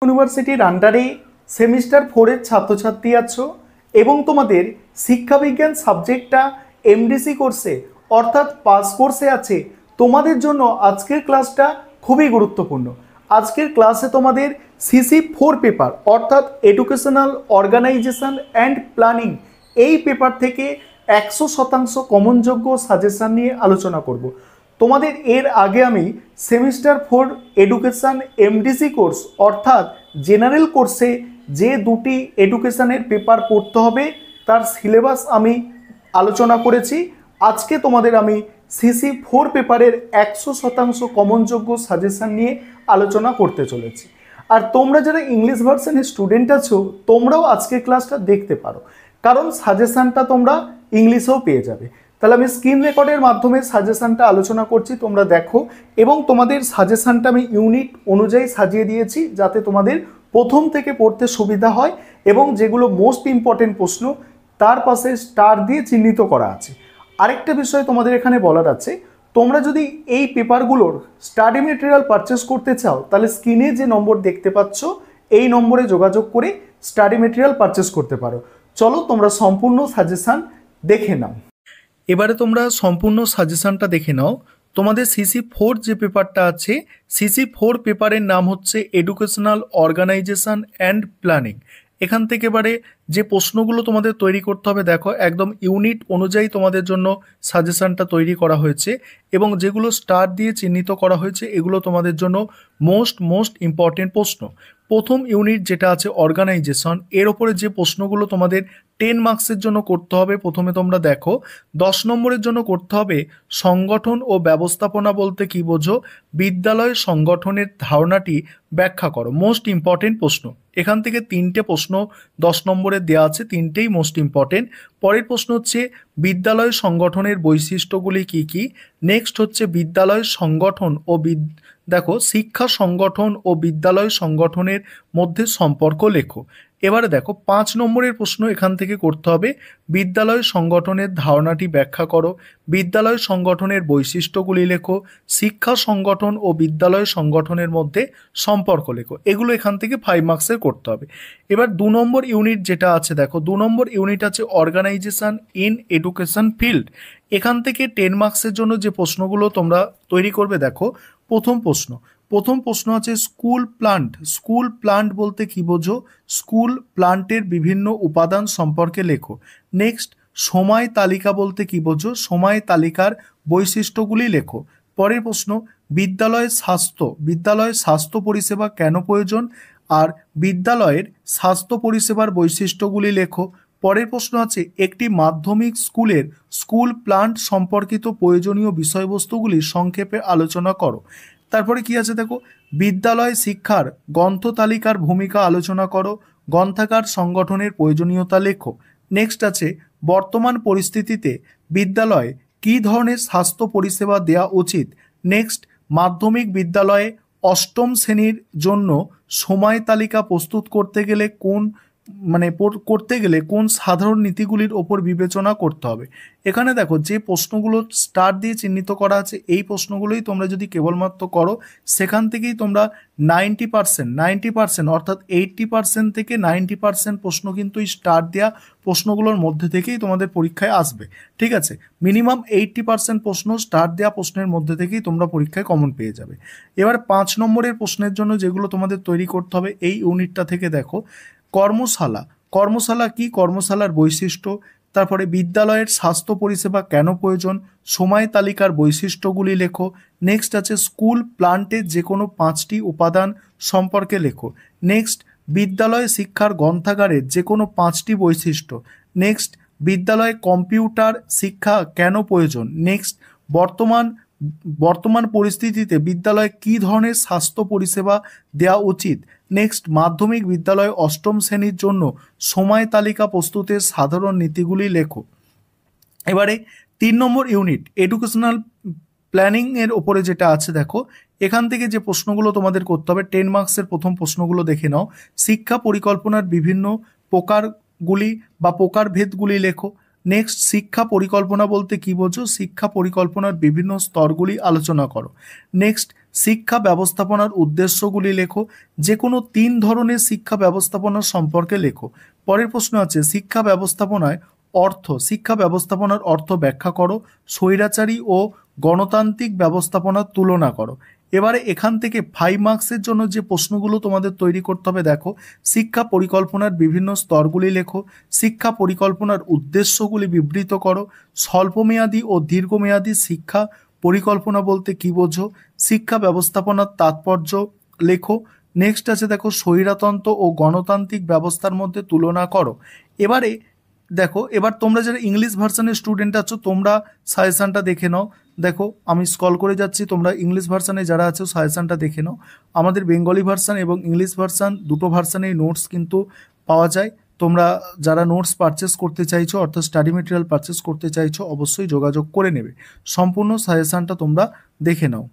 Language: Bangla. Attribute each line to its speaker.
Speaker 1: ইউনিভার্সিটির আন্ডারে সেমিস্টার 4 এর ছাত্রছাত্রী আছো এবং তোমাদের শিক্ষাবিজ্ঞান সাবজেক্টটা এমডিসি কোর্সে অর্থাৎ পাস কোর্সে আছে, তোমাদের জন্য আজকের ক্লাসটা খুবই গুরুত্বপূর্ণ। আজকের ক্লাসে তোমাদের CC4 পেপার অর্থাৎ এডুকেশনাল অর্গানাইজেশন অ্যান্ড প্ল্যানিং এই পেপার থেকে 100% কমনযোগ্য সাজেশন নিয়ে আলোচনা করব। তোমাদের এর আগে আমি সেমিস্টার 4 এডুকেশন এমডিসি কোর্স অর্থাৎ জেনারেল কোর্সে যে দুটি এডুকেশনের পেপার পড়তে হবে তার সিলেবাস আমি আলোচনা করেছি। আজকে তোমাদের আমি CC4 পেপারের 100% কমনযোগ্য সাজেশন নিয়ে আলোচনা করতে চলেছি। আর তোমরা যারা ইংলিশ ভার্সনের স্টুডেন্ট আছো তোমরাও আজকের ক্লাসটা দেখতে পারো, কারণ সাজেশনটা তোমরা ইংলিশেও পেয়ে যাবে। তাহলে আমি স্ক্রিন রেকর্ডের মাধ্যমে সাজেশনটা আলোচনা করছি, তোমরা দেখো। এবং তোমাদের সাজেশনটা আমি ইউনিট অনুযায়ী সাজিয়ে দিয়েছি যাতে তোমাদের প্রথম থেকে পড়তে সুবিধা হয়, এবং যেগুলো মোস্ট ইম্পর্টেন্ট প্রশ্ন তার পাশে স্টার দিয়ে চিহ্নিত করা আছে। আরেকটা বিষয় তোমাদের এখানে বলার আছে, তোমরা যদি এই পেপারগুলোর স্টাডি মেটেরিয়াল পারচেস করতে চাও তাহলে স্ক্রিনে যে নম্বর দেখতে পাচ্ছ এই নম্বরে যোগাযোগ করে স্টাডি মেটেরিয়াল পারচেস করতে পারো। চলো তোমরা সম্পূর্ণ সাজেশন দেখে নাও। এবারে তোমরা সম্পূর্ণ সাজেশনটা দেখে নাও। তোমাদের CC4 যে পেপারটা আছে, CC4 পেপারের নাম হচ্ছে এডুকেশনাল অর্গানাইজেশন অ্যান্ড প্ল্যানিং। এখান থেকে এবারে যে প্রশ্নগুলো তোমাদের তৈরি করতে হবে, দেখো একদম ইউনিট অনুযায়ী তোমাদের জন্য সাজেশনটা তৈরি করা হয়েছে, এবং যেগুলো স্টার দিয়ে চিহ্নিত করা হয়েছে এগুলো তোমাদের জন্য মোস্ট ইম্পর্টেন্ট প্রশ্ন। প্রথম ইউনিট যেটা আছে অর্গানাইজেশন, এর ওপরে যে প্রশ্নগুলো তোমাদের 10 মার্কসের জন্য করতে হবে, প্রথমে তোমরা দেখো 10 নম্বরের জন্য করতে হবে সংগঠন ও ব্যবস্থাপনা বলতে কি বোঝো, বিদ্যালয় সংগঠনের ধারণাটি ব্যাখ্যা করো। মোস্ট ইম্পর্টেন্ট প্রশ্ন। এখান থেকে 3টে প্রশ্ন 10 নম্বরের দেওয়া আছে, 3টেই মোস্ট ইম্পর্টেন্ট। পরের প্রশ্ন হচ্ছে বিদ্যালয় সংগঠনের বৈশিষ্ট্যগুলি কি কি। নেক্সট হচ্ছে বিদ্যালয় সংগঠন ও দেখো শিক্ষা সংগঠন ও বিদ্যালয় সংগঠনের মধ্যে সম্পর্ক লেখো। এবারে দেখো 5 নম্বরের প্রশ্ন এখান থেকে করতে হবে বিদ্যালয় সংগঠনের ধারণাটি ব্যাখ্যা করো, বিদ্যালয় সংগঠনের বৈশিষ্ট্যগুলি লেখো, শিক্ষা সংগঠন ও বিদ্যালয় সংগঠনের মধ্যে সম্পর্ক লেখো। এগুলো এখান থেকে 5 মার্কসের করতে হবে। এবার 2 নম্বর ইউনিট যেটা আছে, দেখো 2 নম্বর ইউনিট আছে অর্গানাইজেশন ইন এডুকেশন ফিল্ড। এখান থেকে 10 মার্কসের জন্য যে প্রশ্নগুলো তোমরা তৈরি করবে, দেখো প্রথম প্রশ্ন আছে স্কুল প্লান্ট। স্কুল প্লান্ট বলতে কি বোঝো, স্কুল প্লান্টের বিভিন্ন উপাদান সম্পর্কে লেখো। নেক্সট সময় তালিকা বলতে কি বোঝো, সময় তালিকার বৈশিষ্ট্যগুলি লেখো। পরের প্রশ্ন বিদ্যালয় স্বাস্থ্য পরিষেবা কেন প্রয়োজন, আর বিদ্যালয়ের স্বাস্থ্য পরিষেবার বৈশিষ্ট্যগুলি লেখো। পরের প্রশ্ন আছে একটি মাধ্যমিক স্কুলের স্কুল প্লান্ট সম্পর্কিত প্রয়োজনীয় বিষয়বস্তুগুলি সংক্ষেপে আলোচনা করো। তারপরে কি আছে দেখো, বিদ্যালয় শিক্ষার গ্রন্থ তালিকার ভূমিকা আলোচনা করো, গ্রন্থাগার সংগঠনের প্রয়োজনীয়তা লেখো। নেক্সট আছে বর্তমান পরিস্থিতিতে বিদ্যালয়ে কী ধরনের স্বাস্থ্য পরিষেবা দেওয়া উচিত। নেক্সট মাধ্যমিক বিদ্যালয়ে 8ম শ্রেণীর জন্য সময় তালিকা প্রস্তুত করতে গেলে কোন সাধারণ নীতিগুলির ওপর বিবেচনা করতে হবে। এখানে দেখো যে প্রশ্নগুলো স্টার দিয়ে চিহ্নিত করা আছে এই প্রশ্নগুলোই তোমরা যদি কেবলমাত্র করো সেখান থেকেই তোমরা 90% অর্থাৎ 80% থেকে 90% প্রশ্ন কিন্তু এই স্টার দেওয়া প্রশ্নগুলোর মধ্যে থেকেই তোমাদের পরীক্ষায় আসবে। ঠিক আছে, মিনিমাম 80% প্রশ্ন স্টার দেওয়া প্রশ্নের মধ্যে থেকেই তোমরা পরীক্ষায় কমন পেয়ে যাবে। এবার 5 নম্বরের প্রশ্নের জন্য যেগুলো তোমাদের তৈরি করতে হবে এই ইউনিটটা থেকে দেখো কর্মশালা কি, কর্মশালার বৈশিষ্ট্য, তারপরে বিদ্যালয়ের স্বাস্থ্য পরিষেবা কেন প্রয়োজন, সময় তালিকার বৈশিষ্ট্যগুলি লেখো। নেক্সট আছে স্কুল প্লান্টের যে কোনো 5টি উপাদান সম্পর্কে লেখো। নেক্সট বিদ্যালয় শিক্ষার গ্রন্থাগারের যে কোনো 5টি বৈশিষ্ট্য। নেক্সট বিদ্যালয়ে কম্পিউটার শিক্ষা কেন প্রয়োজন। নেক্সট বর্তমান পরিস্থিতিতে বিদ্যালয়ে কী ধরনের স্বাস্থ্য পরিষেবা দেওয়া উচিত। নেক্সট মাধ্যমিক বিদ্যালয়ে 8ম শ্রেণীর জন্য সময় তালিকা প্রস্তুতের সাধারণ নীতিগুলি লেখো। এবারে 3 নম্বর ইউনিট এডুকেশনাল প্ল্যানিং এর ওপরে যেটা আছে, দেখো এখান থেকে যে প্রশ্নগুলো তোমাদের করতে হবে 10 মার্কসের প্রথম প্রশ্নগুলো দেখে নাও। শিক্ষা পরিকল্পনার বিভিন্ন প্রকারগুলি বা প্রকারভেদগুলি লেখো। নেক্সট শিক্ষা পরিকল্পনা বলতে কি বোঝো, শিক্ষা পরিকল্পনার বিভিন্ন স্তরগুলি আলোচনা করো। নেক্সট শিক্ষা ব্যবস্থাপনার উদ্দেশ্যগুলি লেখো। যে কোনো 3 ধরনের শিক্ষা ব্যবস্থাপনার সম্পর্কে লেখো। পরের প্রশ্ন আছে শিক্ষা ব্যবস্থাপনায় শিক্ষা ব্যবস্থাপনার অর্থ ব্যাখ্যা করো। স্বৈরাচারী ও গণতান্ত্রিক ব্যবস্থাপনার তুলনা করো। এবারে এখান থেকে 5 মার্কসের জন্য যে প্রশ্নগুলো তোমাদের তৈরি করতে হবে দেখো, শিক্ষা পরিকল্পনার বিভিন্ন স্তরগুলি লেখো। শিক্ষা পরিকল্পনার উদ্দেশ্যগুলি বিবৃত করো। স্বল্পমেয়াদী ও দীর্ঘমেয়াদী শিক্ষা পরিকল্পনা বলতে কি বোঝো? শিক্ষা ব্যবস্থাপনার তাৎপর্য লেখো। নেক্সট আছে দেখো স্বৈরতন্ত্র ও গণতান্ত্রিক ব্যবস্থার মধ্যে তুলনা করো। এবারে দেখো, এবার তোমরা যারা ইংলিশ ভার্সানের স্টুডেন্ট আছো তোমরা সাজেশনটা দেখে নাও। দেখো আমি স্ক্রল করে যাচ্ছি, তোমরা ইংলিশ ভার্সানে যারা আছো সাজেশনটা দেখে নাও। আমাদের বেঙ্গলি ভার্সান এবং ইংলিশ ভার্সান দুটো ভার্সানেই নোটস কিন্তু পাওয়া যায়। তোমরা যারা নোটস পারচেস করতে চাইছো অর্থাৎ স্টাডি মেটেরিয়াল পারচেস করতে চাইছো অবশ্যই যোগাযোগ করে নেবে। সম্পূর্ণ সাজেশনটা তোমরা দেখে নাও।